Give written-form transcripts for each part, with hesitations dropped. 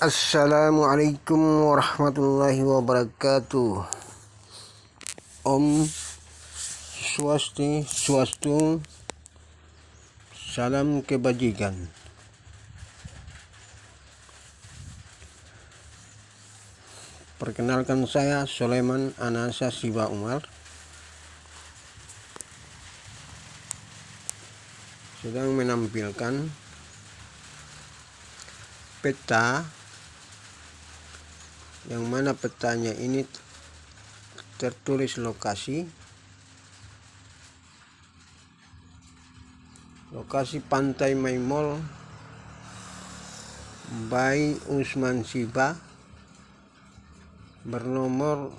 Assalamualaikum warahmatullahi wabarakatuh. Om Swastiastu, salam kebajikan. Perkenalkan, saya Sulaiman Anasa Siba Umar, sedang menampilkan peta, yang mana petanya ini tertulis lokasi Pantai Maimol by Usman Siba, bernomor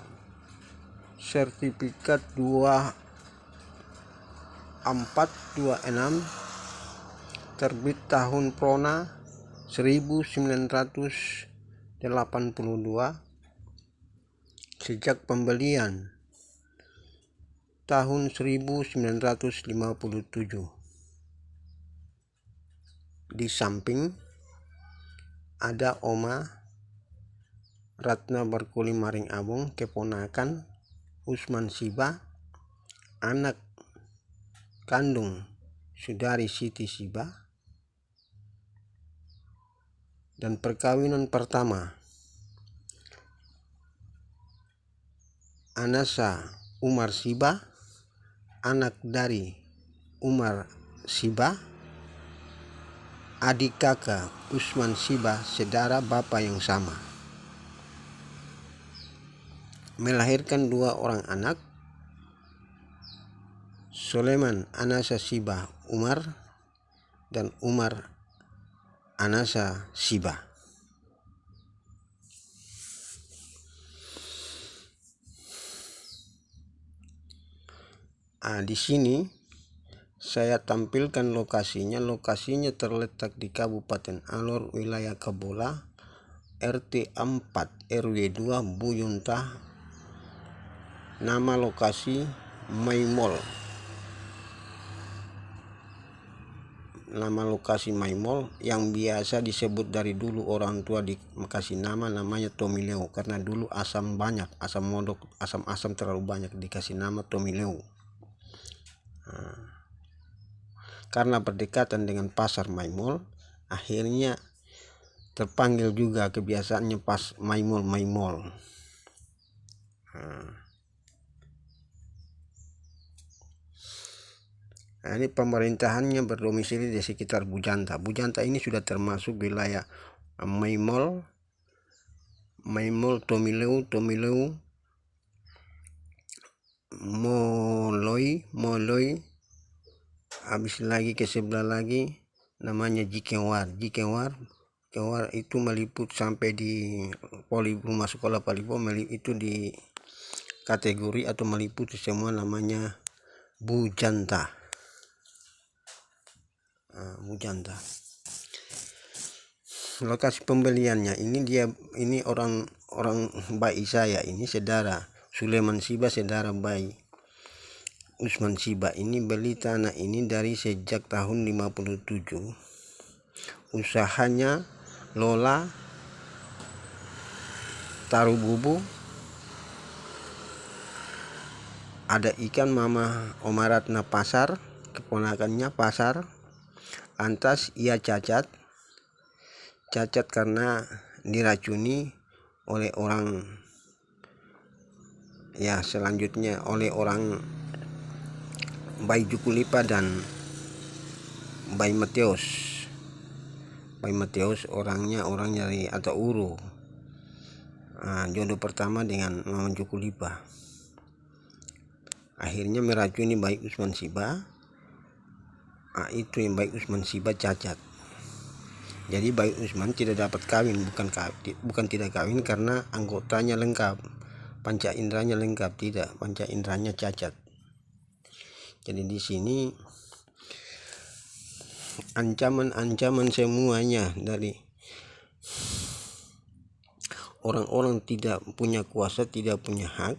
sertifikat 2426, terbit tahun Prona 1982, sejak pembelian tahun 1957. Di samping ada Oma Ratna Barkuli Maring Abong, keponakan Usman Siba, anak kandung Saudari Siti Siba, dan perkawinan pertama Anasa Umar Siba, anak dari Umar Siba, adik kakak Usman Siba, saudara bapak yang sama. Melahirkan 2 orang anak, Sulaiman Anasa Siba Umar dan Umar Anasa Siba. Di sini saya tampilkan lokasinya. Lokasinya terletak di Kabupaten Alor, wilayah Kabola, RT 4 RW 2 Buyunta. Nama lokasi Maimol. Nama lokasi Maimol yang biasa disebut dari dulu orang tua dikasih namanya Tomileu, karena dulu asam banyak, asam modok, asam terlalu banyak, dikasih nama Tomileu. Karena berdekatan dengan pasar Maimol, akhirnya terpanggil juga kebiasaannya pas Maimol. Ini pemerintahannya berdomisili di sekitar Bujanta. Bujanta ini sudah termasuk wilayah Maimol, Tomileu, Moloi, habis lagi ke sebelah lagi namanya Jikewar itu meliput sampai di rumah sekolah Polipo, itu di kategori atau meliputi semua, namanya Bujanta. Lokasi pembeliannya ini orang bayi saya ini, saudara Sulaiman Siba, saudara bayi Usman Siba ini beli tanah ini dari sejak tahun 57. Usahanya lola, taruh bubu, ada ikan, Mama Oma Ratna pasar, keponakannya pasar. Lantas ia cacat karena diracuni oleh orang, selanjutnya oleh orang Bayi Jukulipa dan Bayi Mateus. Orangnya dari atau Uru. Jodoh pertama dengan Mama Jukulipa. Akhirnya meracuni Bayi Usman Siba. Itu yang Bayi Usman Siba cacat. Jadi Bayi Usman tidak dapat kawin, bukan tidak kawin karena anggotanya lengkap, panca inderanya lengkap, tidak, panca inderanya cacat. Jadi di sini ancaman semuanya dari orang-orang tidak punya kuasa, tidak punya hak,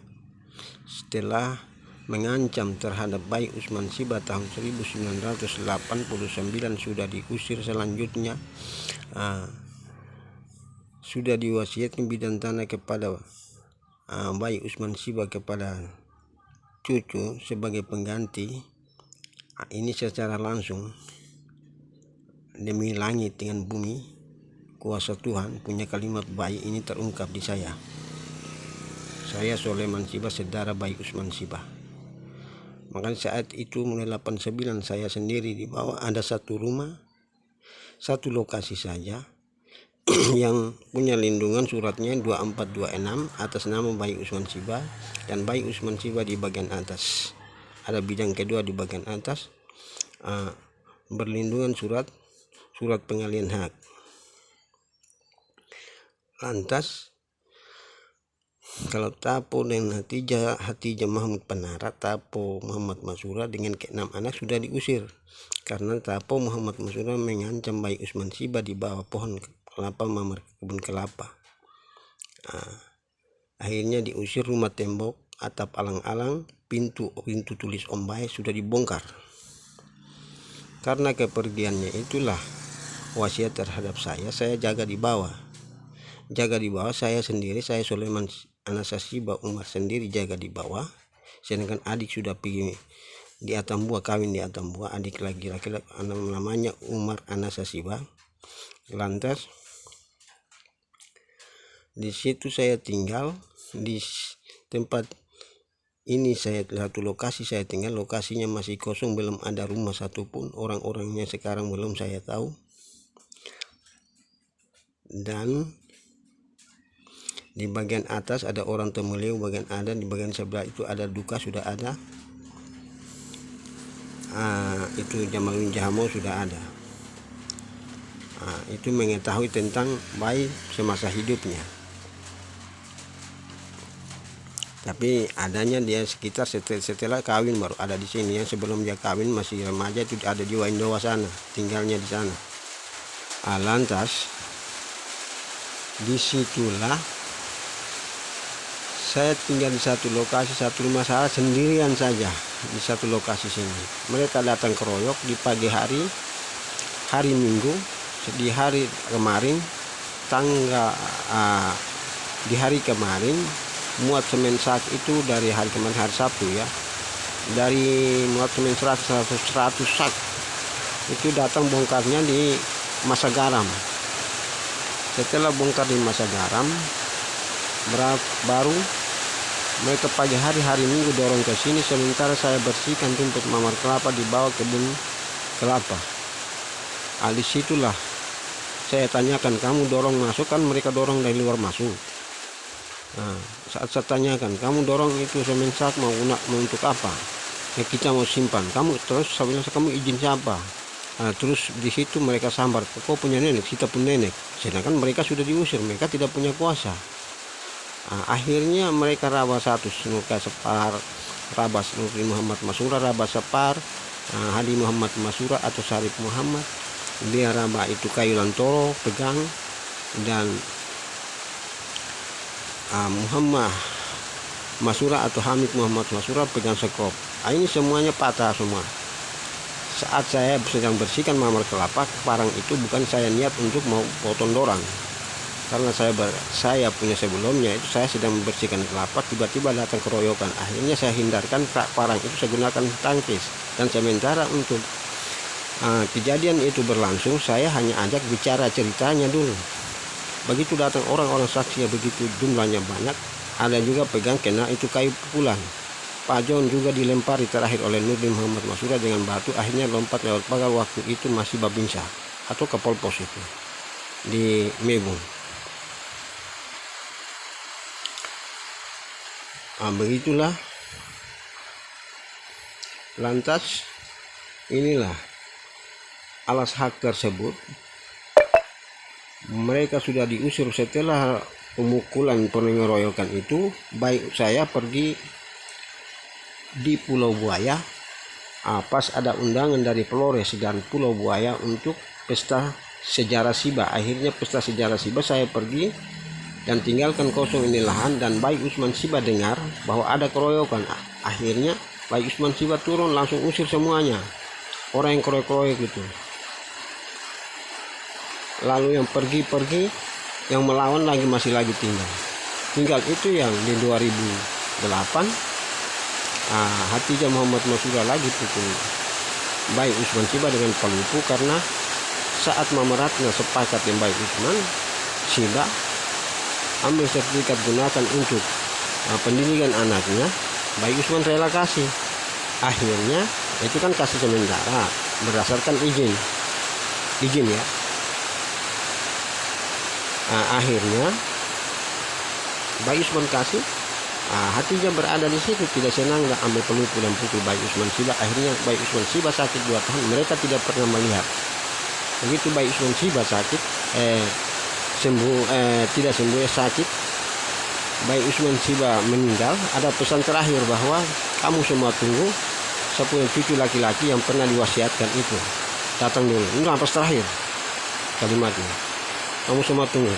setelah mengancam terhadap Bayi Usman Siba tahun 1989 sudah diusir. Selanjutnya sudah diwasiatkan bidang tanah kepada Baik Usman Siba kepada cucu sebagai pengganti. Ini secara langsung demi langit dengan bumi, kuasa Tuhan punya kalimat baik ini terungkap di saya. Saya Soleman Siba, saudara Baik Usman Siba. Makanya saat itu mulai 89 saya sendiri di bawah, ada satu rumah, satu lokasi saja yang punya lindungan, suratnya 2426 atas nama Baik Usman Siba, dan Baik Usman Siba di bagian atas. Ada bidang kedua di bagian atas, berlindungan surat pengalian hak. Lantas kalau Tapo dan Hatijah Mahmud Panara, Tapo Muhammad Masura dengan ke-6 anak sudah diusir karena Tapo Muhammad Masura mengancam Baik Usman Siba di bawah pohon kelapa, mamar kebun kelapa. Akhirnya diusir, rumah tembok, atap alang-alang, pintu tulis Om Bae sudah dibongkar. Karena kepergiannya itulah wasiat terhadap saya jaga di bawah. Saya sendiri, saya Soleman Anasa Siba Umar sendiri jaga di bawah. Sedangkan adik sudah pergi di Atambua, kawin di Atambua, adik laki-laki namanya Umar Anasa Siba. Lantas di situ saya tinggal di tempat ini, saya satu lokasi saya tinggal, lokasinya masih kosong, belum ada rumah satupun, orang-orangnya sekarang belum saya tahu. Dan di bagian atas ada orang Temeliu, bagian ada di bagian sebelah itu ada duka sudah ada, itu Jamaludin Jahamo sudah ada. Itu mengetahui tentang Baik semasa hidupnya. Tapi adanya dia sekitar setelah kawin baru ada di sini. Yang sebelum dia kawin masih remaja itu ada di Waindowa sana, tinggalnya di sana. Lantas disitulah saya tinggal di satu lokasi, satu rumah saya sendirian saja di satu lokasi sini. Mereka datang keroyok di pagi hari Minggu, di hari kemarin di hari kemarin muat semen sak itu dari hari kemarin, hari Sabtu ya, dari muat semen 100 sak itu datang bongkarnya di Masa Garam. Setelah bongkar di Masa Garam baru mereka pagi hari Minggu dorong ke sini, sementara saya bersihkan rumput mamar kelapa di bawah kebun kelapa. Disitulah saya tanyakan, kamu dorong masuk kan, mereka dorong dari luar masuk. Saat saya tanyakan, kamu dorong itu semen sak mau untuk apa? Ya kita mau simpan. Terus saya bilang, kamu izin siapa? Terus di situ mereka sambar, kau punya nenek, kita pun nenek. Sedangkan mereka sudah diusir, mereka tidak punya kuasa. Akhirnya mereka Rabas 100, Nurka Separ, Rabas Nurri Muhammad Masura, Rabas Separ, Hadi Muhammad Masura atau Sarip Muhammad, dia Rabah itu Kayu Lantoro pegang, dan Muhammad Masura atau Hamid Muhammad Masura pegang sekop. Ini semuanya patah semua. Saat saya sedang bersihkan mamar kelapa, parang itu bukan saya niat untuk mau potong dorang, karena saya punya sebelumnya itu saya sedang membersihkan kelapa, tiba-tiba datang keroyokan. Akhirnya saya hindarkan parang itu, saya gunakan tangkis. Dan sementara untuk kejadian itu berlangsung, saya hanya ajak bicara ceritanya dulu. Begitu datang orang-orang saksi ya, begitu jumlahnya banyak, ada juga pegang kena itu kayu pukulan. Pak John juga dilempari terakhir oleh Nurdin Muhammad Masura dengan batu, akhirnya lompat lewat pagar. Waktu itu masih Babinsa atau Kapol Pos itu di Mebung. Begitulah. Lantas inilah alas hak tersebut. Mereka sudah diusir setelah pemukulan, pengeroyokan itu. Baik saya pergi di Pulau Buaya, pas ada undangan dari Flores dan Pulau Buaya untuk pesta sejarah Siba. Akhirnya pesta sejarah Siba saya pergi dan tinggalkan kosong ini lahan, dan Baik Usman Siba dengar bahwa ada keroyokan. Akhirnya Baik Usman Siba turun langsung usir semuanya, orang yang keroyok-keroyok itu. Lalu yang pergi yang melawan masih lagi tinggal itu yang di 2008 Hatijah Muhammad Masura lagi pukul Baik Usman Siba dengan pelupu, karena saat Mama Ratna sepakat dengan Baik Usman Siba ambil sertifikat gunakan untuk pendidikan anaknya, Baik Usman rela kasih. Akhirnya itu kan kasih sementara berdasarkan izin ya. Akhirnya Baik Usman kasih. Hatijah berada di situ tidak senang, nggak ambil pelupu dan pukul Baik Usman Siba. Akhirnya Baik Usman Siba sakit 2 tahun, mereka tidak pernah melihat. Begitu Baik Usman Siba sakit tidak sembuh sakit, Baik Usman Siba meninggal, ada pesan terakhir bahwa kamu semua tunggu 10 cucu laki-laki yang pernah diwasiatkan itu datang dulu. Ini nafas terakhir kalimatnya, kamu semua tunggu.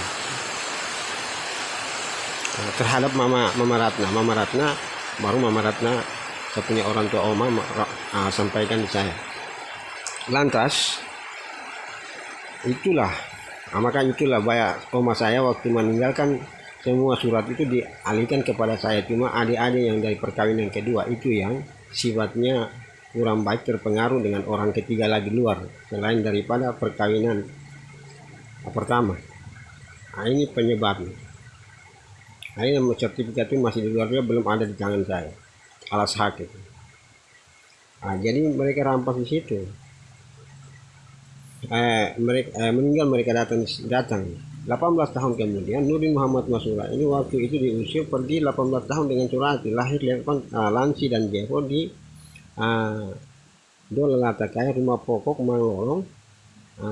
Terhadap Mama Ratna baru Mama Ratna, saya punya orang tua Oma, sampaikan di saya. Lantas makanya itulah banyak Oma saya waktu meninggalkan semua surat itu dialihkan kepada saya. Cuma adik-adik yang dari perkawinan kedua itu yang sifatnya kurang baik, terpengaruh dengan orang ketiga lagi luar selain daripada perkawinan pertama. Ini penyebabnya. Akhirnya sertifikat itu masih di luar, belum ada di tangan saya, alas hak itu. Jadi mereka rampas di situ. Meninggal mereka datang 18 tahun kemudian. Nurdin Muhammad Masura ini waktu itu diusir pergi 18 tahun dengan Surati, lahir Lansi dan Jefo di Dola Latakaya, rumah pokok Manglolong.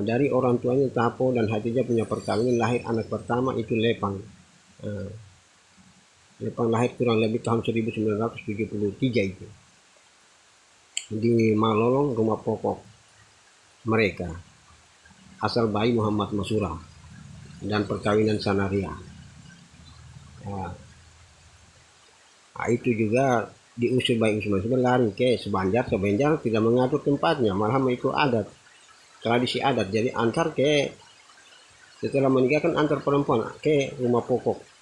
Dari orang tuanya Tapo dan Hatijah punya perkawinan, lahir anak pertama itu Lepang. Lepang lahir kurang lebih tahun 1973 itu di Malolong, rumah pokok mereka. Asal bayi Muhammad Masura dan perkawinan Sanaria. Itu juga diusir Baik Usman Siba, lari ke Sebenjar tidak mengatur tempatnya, malah itu adat, tradisi adat. Jadi setelah menikah kan antar perempuan ke rumah pokok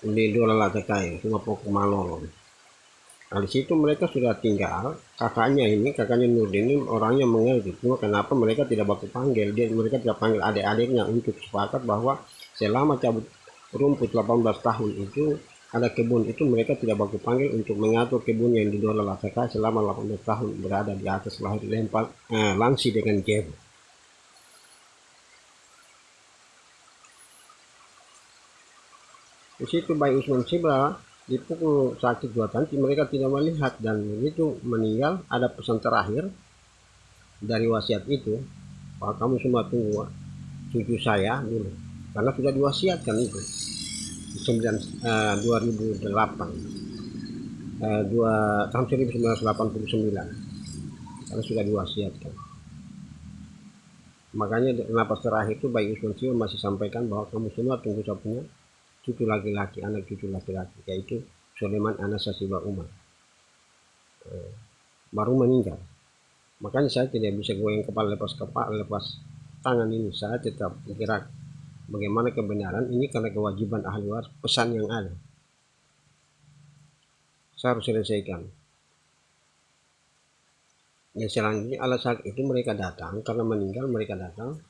di Dola Latakai, rumah pokok Malolong. Di situ mereka sudah tinggal. Kakaknya Nurdin ini orangnya mengerti. Cuma kenapa mereka tidak baku panggil? Mereka tidak panggil adik-adiknya untuk sepakat bahwa selama cabut rumput 18 tahun itu ada kebun itu, mereka tidak baku panggil untuk mengatur kebun yang di Dola Latakai selama 18 tahun berada di atas lahir Langsi dengan Jeff. Di situ Baik Usman Siba dipukul sakit 2 tahun, mereka tidak melihat, dan itu meninggal. Ada pesan terakhir dari wasiat itu, bahwa kamu semua tunggu cucu saya dulu, karena sudah diwasiatkan itu 2008 tahun 1989, karena sudah diwasiatkan. Makanya napas terakhir itu Baik Usman Siba masih sampaikan bahwa kamu semua tunggu saya punya cucu laki-laki, anak cucu laki-laki, yaitu Sulaiman Anasa Siba Umar. Baru meninggal. Makanya saya tidak bisa goyang kepala, lepas tangan ini. Saya tetap bergerak bagaimana kebenaran ini, karena kewajiban ahli waris, pesan yang ada saya harus selesaikan. Yang selanjutnya alasan itu mereka datang karena meninggal, mereka datang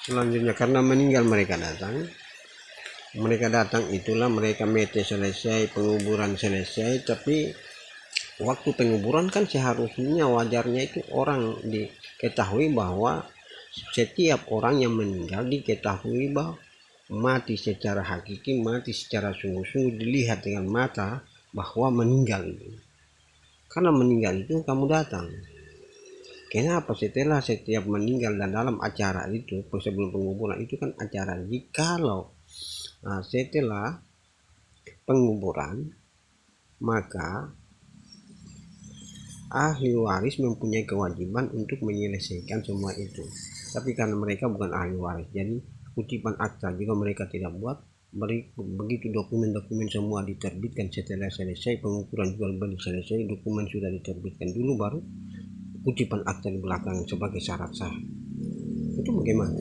selanjutnya. Karena meninggal mereka datang itulah mereka mete selesai, penguburan selesai. Tapi waktu penguburan kan seharusnya wajarnya itu orang diketahui bahwa setiap orang yang meninggal diketahui bahwa mati secara hakiki, mati secara sungguh-sungguh, dilihat dengan mata bahwa meninggal itu. Karena meninggal itu kamu datang. Kenapa setelah setiap meninggal dan dalam acara itu, sebelum penguburan itu kan acara. Jikalau setelah penguburan, maka ahli waris mempunyai kewajiban untuk menyelesaikan semua itu. Tapi karena mereka bukan ahli waris, jadi kutipan akta juga mereka tidak buat. Begitu dokumen-dokumen semua diterbitkan, setelah selesai pengukuran jual beli selesai, dokumen sudah diterbitkan dulu, baru kutipan akta di belakang sebagai syarat sah. Itu bagaimana?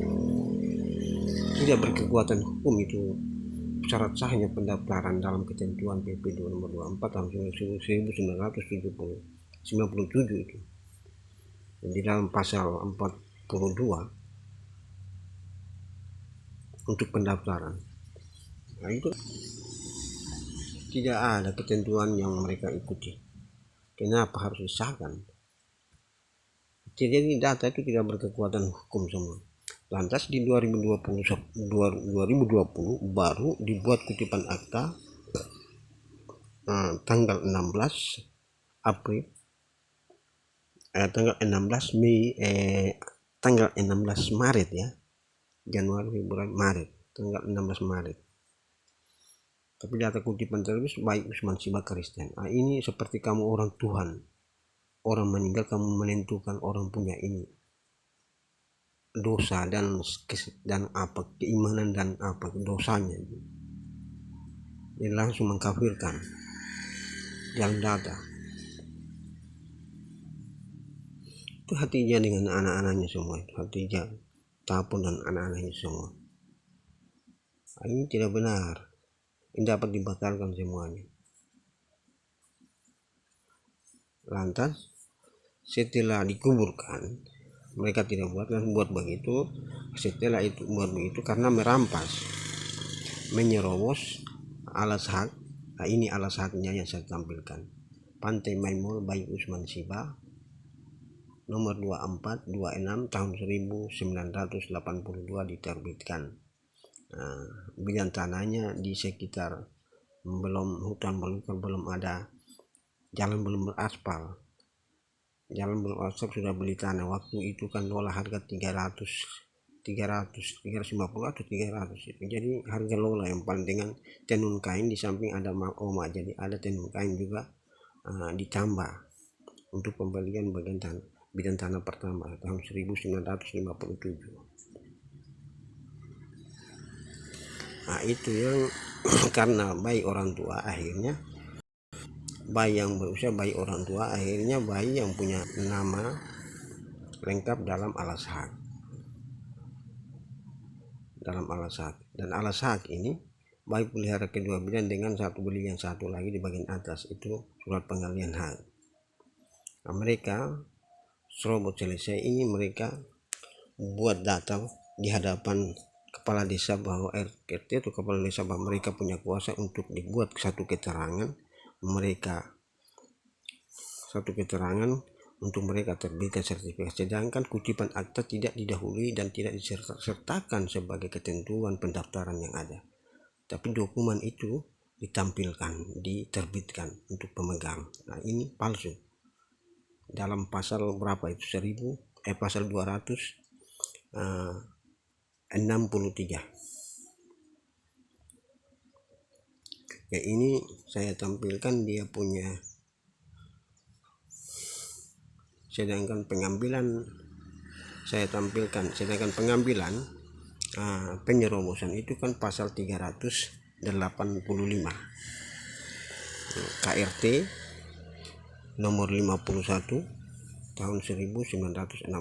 Tidak berkekuatan hukum itu syarat sahnya pendaftaran dalam ketentuan PP nomor 24 tahun 1997 itu. Di dalam pasal 42 untuk pendaftaran. Nah, itu tidak ada ketentuan yang mereka ikuti. Kenapa harus disahkan? Jadi data itu tidak berkekuatan hukum semua. Lantas di 2020 baru dibuat kutipan akta tanggal 16 April tanggal 16 Mei tanggal 16 Maret ya. Januari, Februari, Maret, tanggal 16 Maret. Tapi data kutipan tersebut Baik Usman Siba Kristen. Ini seperti kamu orang Tuhan. Orang meninggal kamu menentukan orang punya ini dosa dan apa keimanan dan apa dosanya. Dia langsung mengkafirkan yang data. Itu hatinya dengan anak-anaknya semua. Hatinya Tapon dan anak-anaknya semua. Ini tidak benar. Ini dapat dibatalkan semuanya. Lantas setelah dikuburkan, mereka tidak buat begitu. Setelah itu buat begitu karena merampas, menyerobos alas hak. Ini alas haknya yang saya tampilkan. Pantai Maimol Baik Usman Siba nomor 2426 tahun 1982 diterbitkan. Bidang tanahnya di sekitar hutan belum ada, jalan belum beraspal. Jalan belum aspal sudah beli tanah. Waktu itu kan lola harga 350 atau 300 itu. Jadi harga lola yang paling dengan tenun kain, di samping ada oma, jadi ada tenun kain juga ditambah untuk pembelian bagian tanah, bidang tanah pertama tahun 1957. Itu yang karena bayi orang tua akhirnya, bayi yang berusia bayi orang tua akhirnya bayi yang punya nama lengkap dalam alas hak. Dan alas hak ini bayi pelihara kedua bidang dengan satu beli yang satu lagi di bagian atas itu surat pengalihan hak. Mereka serobot selesai ini, mereka buat data di hadapan kepala desa bahwa RT atau kepala desa bahwa mereka punya kuasa untuk dibuat satu keterangan untuk mereka terbitkan sertifikat, sedangkan kutipan akta tidak didahului dan tidak disertakan sebagai ketentuan pendaftaran yang ada, tapi dokumen itu ditampilkan, diterbitkan untuk pemegang. Ini palsu. Dalam pasal berapa itu, pasal 263 ya. Ini saya tampilkan dia punya, sedangkan pengambilan penyerobosan itu kan pasal 385 KRT nomor 51 tahun 1960,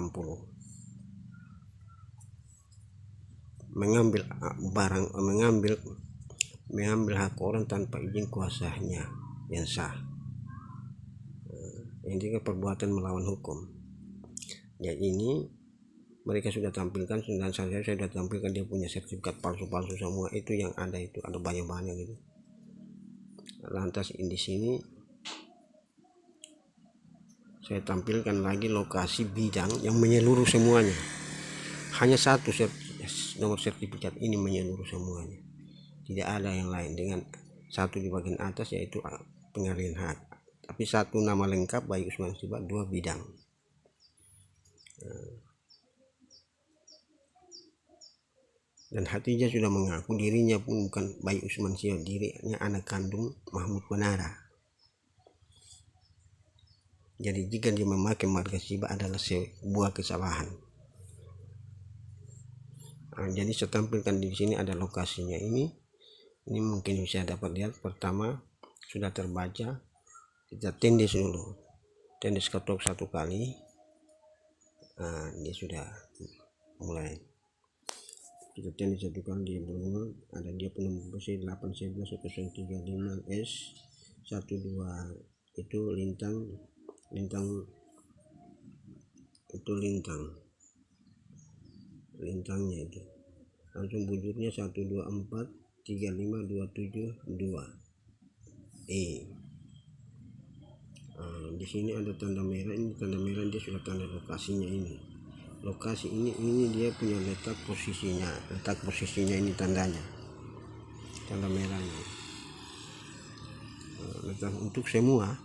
mengambil hak orang tanpa izin kuasanya yang sah. Ini juga perbuatan melawan hukum. Ya, ini mereka sudah tampilkan, dan saya sudah tampilkan dia punya sertifikat palsu-palsu semua itu yang ada, itu ada banyak-banyak gitu. Lantas di sini saya tampilkan lagi lokasi bidang yang menyeluruh semuanya. hanya satu nomor sertifikat ini menyeluruh semuanya, tidak ada yang lain, dengan satu di bagian atas yaitu pengalihan hak, tapi satu nama lengkap Baik Usman Siba, 2 bidang. Dan hatinya sudah mengaku dirinya pun bukan Baik Usman Siba, dirinya anak kandung Mahmud Manara. Jadi jika dia memakai marga Siba adalah sebuah kesalahan. Jadi saya tampilkan di sini ada lokasinya ini mungkin bisa dapat lihat. Pertama sudah terbaca, kita tendes dulu, tendes ketok 1 kali. Dia sudah mulai, kita tendes 1 kali, dia belum ada, dia pun nomor 8111035S 12 itu lintang itu lintangnya itu langsung bujurnya 12435272 di sini ada tanda merah, ini tanda merah, dia sudah tanda lokasinya ini. Lokasi ini dia punya letak posisinya ini tandanya, tanda merahnya. Letak untuk semua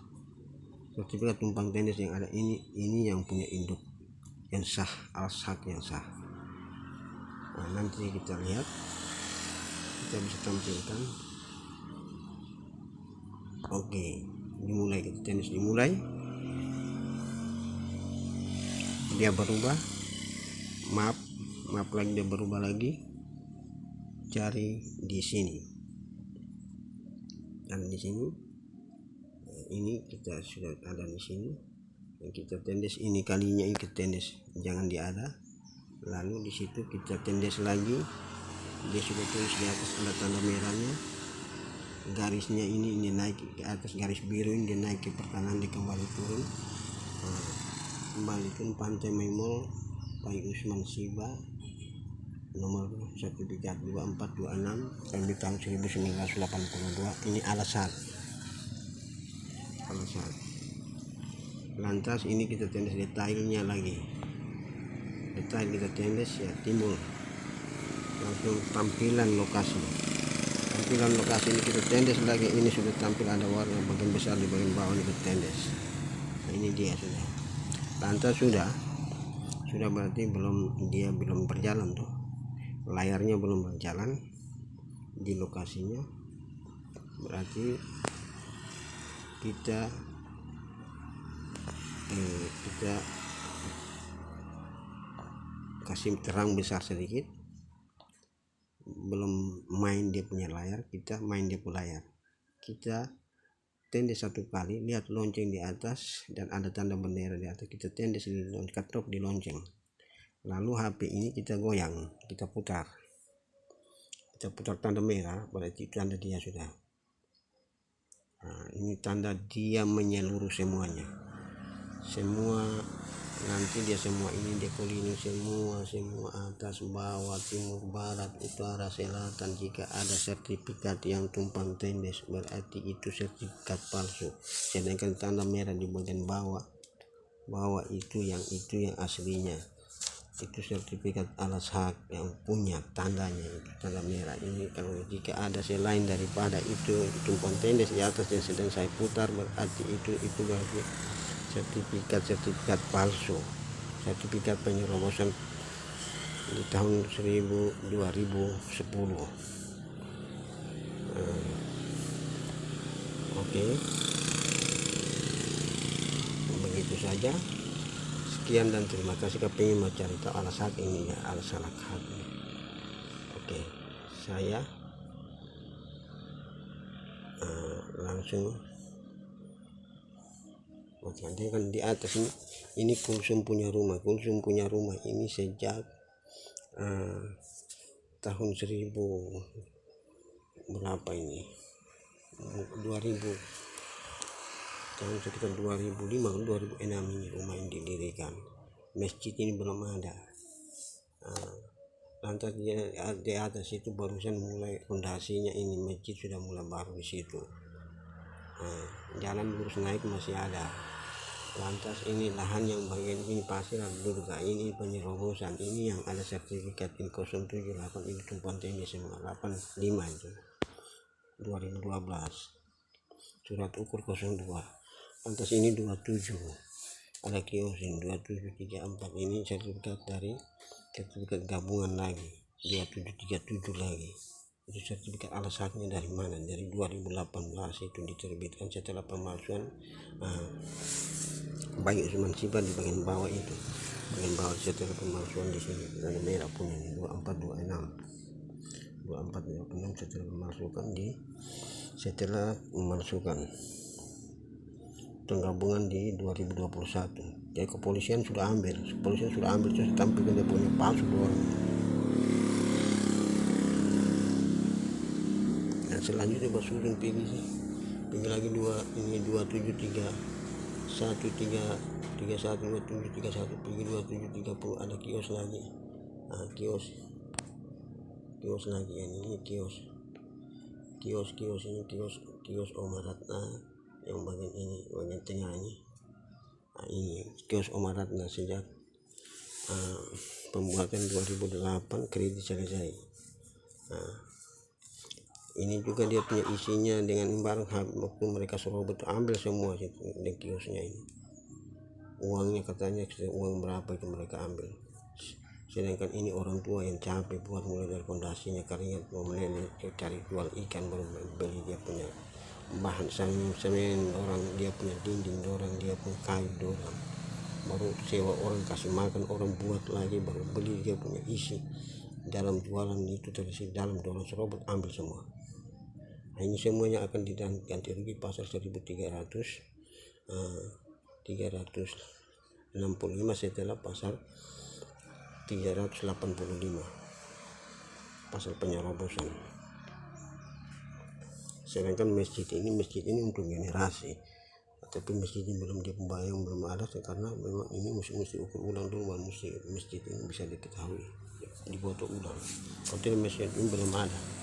sertifikat tumpang tendes yang ada ini yang punya induk yang sah, al-haq yang sah. Nanti kita lihat, kita bisa tampilkan. Oke, dimulai, kita tendes dimulai, dia berubah, maaf lagi, dia berubah lagi, cari di sini, dan di sini ini kita sudah ada di sini, dan kita tendes ini kalinya, ini kita tendes, jangan diada. Lalu di situ kita tendes lagi, dia sudah tulis di atas ada tanda merahnya, garisnya ini naik ke atas, garis biru ini dia naik ke perkanan, dia kembali turun. Kembali ke Pantai Maimol Baik Usman Siba, nomor sertifikat 2426 di tahun 1982. Ini alasan. Lantas ini kita tendes detailnya lagi, detail kita tendes, ya timbul langsung tampilan lokasi ini kita tendes lagi. Ini sudah tampil ada warna bagian besar di bagian bawah, ini kita tendes. Ini dia sudah. Lantas sudah berarti belum berjalan tuh, layarnya belum berjalan di lokasinya, berarti kita kasih terang besar sedikit, belum main dia punya layar, kita main dia punya layar. Kita tendes 1 kali, lihat lonceng di atas dan ada tanda bendera di atas, kita tendes ketok di lonceng. Lalu HP ini kita goyang, kita putar tanda merah, berarti tanda dia sudah. Ini tanda dia menyeluruh semua, nanti dia semua ini dia keliling semua atas bawah timur barat utara selatan. Jika ada sertifikat yang tumpang tendes berarti itu sertifikat palsu, sedangkan tanda merah di bagian bawah itu yang aslinya, itu sertifikat al-haq yang punya tandanya, itu tanda merah ini. Kalau jika ada selain daripada itu tumpang tendes di atas yang sedang saya putar, berarti itu berarti sertifikat palsu, sertifikat penyerobosan di tahun 2010. Oke, begitu saja. Sekian dan terima kasih. Kepingin mau cari tahu al-haq ini ya, al-haq. Oke, saya langsung nanti kan di atas ini Kulsum punya rumah ini sejak tahun 1000 berapa ini, 2000, tahun sekitar 2005 2006 ini rumah ini didirikan. Masjid ini belum ada. Lantas di atas itu barusan mulai fondasinya, ini masjid sudah mulai baru di situ. Jalan lurus naik masih ada. Lantas ini lahan yang bagian ini pasir Durga, ini penyerobosan, ini yang ada sertifikat in 078, ini tumpuan tinggi semua 85 itu 2012 surat ukur 02. Lantas ini 27 ada kios ini 2734, ini sertifikat dari sertifikat gabungan lagi 2737 lagi. Itu sertifikat alasannya dari mana? Dari 2018 itu diterbitkan setelah pemalsuan Baik Usman Siba di bagian bawah itu, bagian bawah setelah pemalsuan di sini ada merah punya 2426 setelah memasukkan setelah memasukkan penggabungan di 2021. Jadi kepolisian sudah ambil terus tampilkan dia punya palsu doang. Dan selanjutnya basurin pergi lagi 27331 pergi 2730 ada kios lagi. Kios lagi ini kios ini kios Omaratna yang bagian ini, bagian tengah ini. Ini kios Omaratna sejak pembuatan 2008 kredit selesai. Ini juga dia punya isinya dengan barang waktu mereka serobot ambil semua di kiosnya ini. Uangnya katanya uang berapa itu mereka ambil. Sedangkan ini orang tua yang capek buat mulai dari fondasinya, keringat mau meleleh cari jual ikan, baru beli dia punya bahan semen orang, dia punya dinding orang, dia punya kayu orang, baru sewa orang kasih makan orang, buat lagi baru beli dia punya isi dalam jualan itu terisi dalam dorong serobot ambil semua. Nah, ini semuanya akan diganti rugi pasal 1365 setelah pasal 385 pasal penyerobosan. Sedangkan masjid ini untuk generasi, tapi masjid ini belum dibayang, belum ada karena memang ini mesti ukur ulang dulu, masjid ini bisa diketahui dibuat ulang. Kalau masjid ini belum ada.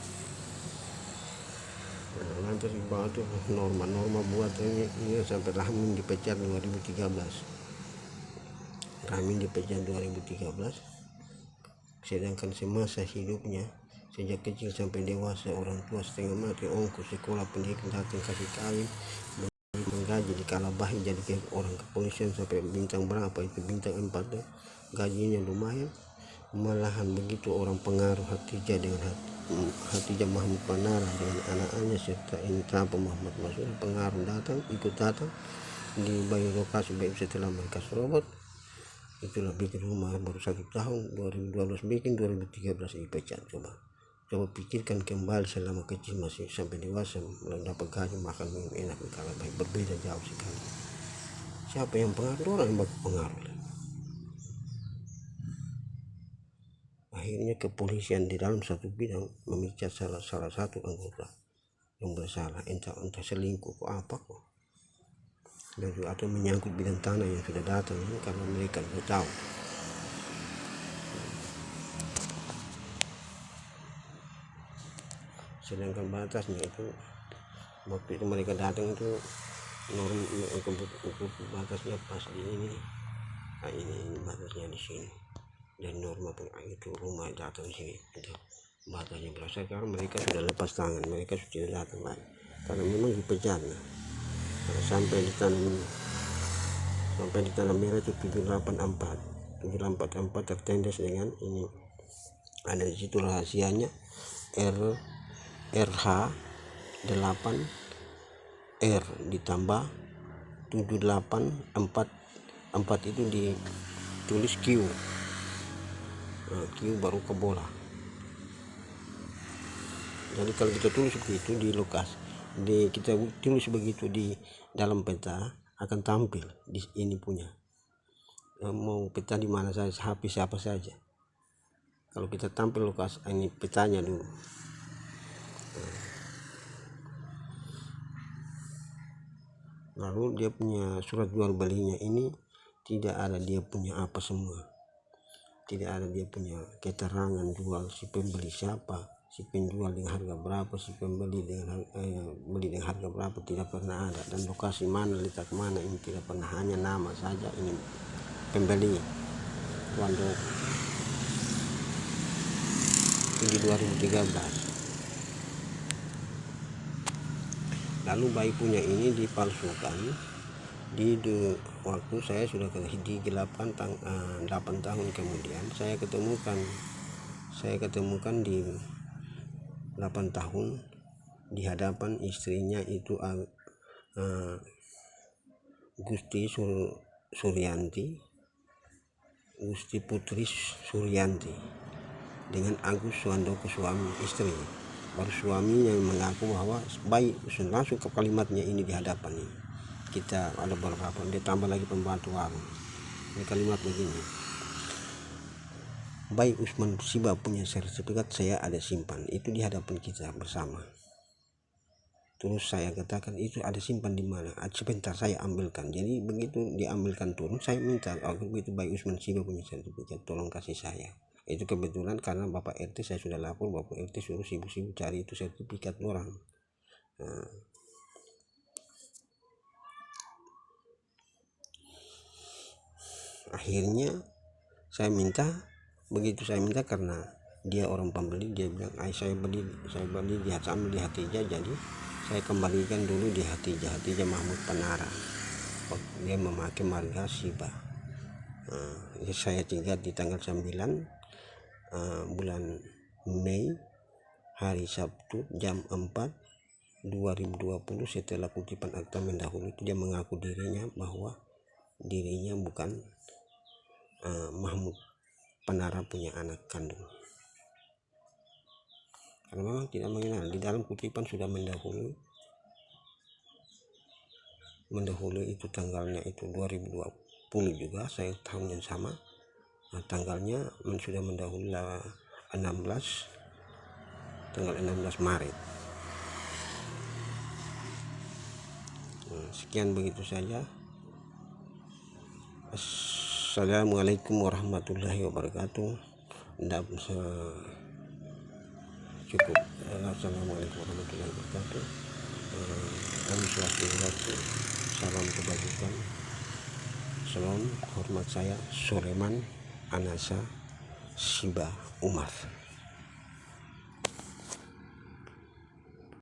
Nanti di bawah itu norma buat ini sampai Rahmin dipecat 2013. Sedangkan semasa hidupnya sejak kecil sampai dewasa orang tua setengah mati, ongkos sekolah, pendidikan, datang kasih kawin, menggaji di Kalabahi jadi orang kepolisian sampai bintang berapa itu, bintang 4, gajinya lumayan. Malahan begitu orang pengaruh Hatijah dengan Hatijah Mahmud Panara dengan anak-anaknya serta Intan Muhammad Masud pengaruh ikut datang di bayi lokasi baik setelah mereka serobot. Itulah bikin rumah baru 1 tahun 2012 bikin, 2013 dipecat. Coba pikirkan kembali selama kecil masih sampai dewasa dapat gaji, makan minum enak di Kalabahi, berbeda jauh sekali. Siapa yang pengaruh? Orang yang berpengaruh. Akhirnya kepolisian di dalam satu bidang memecat salah satu anggota yang bersalah, entah selingkuh kok apa kok, atau menyangkut bidang tanah yang sudah datang karena mereka tidak tahu. Sedangkan batasnya itu waktu itu mereka datang itu ukur batasnya pas di ini. Nah, ini batasnya di sini. Dan norma itu rumah datang sini itu batasnya berasal karena mereka sudah lepas tangan, mereka sudah datang lagi karena memang dipecat. Sampai di tanah merah itu 784 tertendes dengan ini ada di situ rahasianya RH 8R ditambah 784 itu ditulis Q. Q baru ke bola. Jadi kalau kita tulis begitu di lokasi, kita tulis begitu di dalam peta akan tampil di ini punya. Mau peta di mana saja, HP siapa saja. Kalau kita tampil lokasi ini petanya dulu. Lalu dia punya surat jual belinya ini tidak ada dia punya apa semua. Tidak ada dia punya keterangan jual si pembeli siapa, si penjual dengan harga berapa, si pembeli dengan beli dengan harga berapa, tidak pernah ada. Dan lokasi mana, letak mana, ini tidak pernah, hanya nama saja ini pembeli Tuan Dok. Itu di 2013. Lalu bayi punya ini dipalsukan di waktu saya sudah di 8 tahun kemudian saya ketemukan di 8 tahun di hadapan istrinya itu Gusti Putri Suryanti dengan Agus Suandoko, suami istri. Baru suaminya yang mengaku bahwa baik, langsung ke kalimatnya ini di hadapan ini. Kita ada beberapa, dia tambah lagi pembantu warung. Ini kalimat begini: Baik Usman Siba punya sertifikat, saya ada simpan. Itu di hadapan kita bersama. Terus saya katakan, itu ada simpan di mana? Sebentar saya ambilkan. Jadi begitu diambilkan turun, saya minta, begitu Baik Usman Siba punya sertifikat, tolong kasih saya. Itu kebetulan karena Bapak RT saya sudah lapor, Bapak RT suruh sibuk-sibuk cari itu sertifikat orang. Akhirnya begitu saya minta karena dia orang pembeli, dia bilang saya beli di Hatijah, jadi saya kembalikan dulu di Hatijah Mahmud Panara. Dia memakai marga Siba. Saya tinggal di tanggal 9 bulan Mei, hari Sabtu jam 4 2020 setelah kutipan akta mendahului itu dia mengaku bahwa dirinya bukan Mahmud Panara punya anak kandung, karena memang tidak mengenal. Di dalam kutipan sudah mendahului itu tanggalnya itu 2020 juga, saya tahun yang sama. Tanggalnya sudah mendahului tanggal 16 Maret. Sekian, begitu saja. Assalamualaikum warahmatullahi wabarakatuh. Cukup. Assalamualaikum warahmatullahi wabarakatuh. Om Swastiastu, salam kebajikan. Salam hormat, saya Soleman Anasa Siba Umar.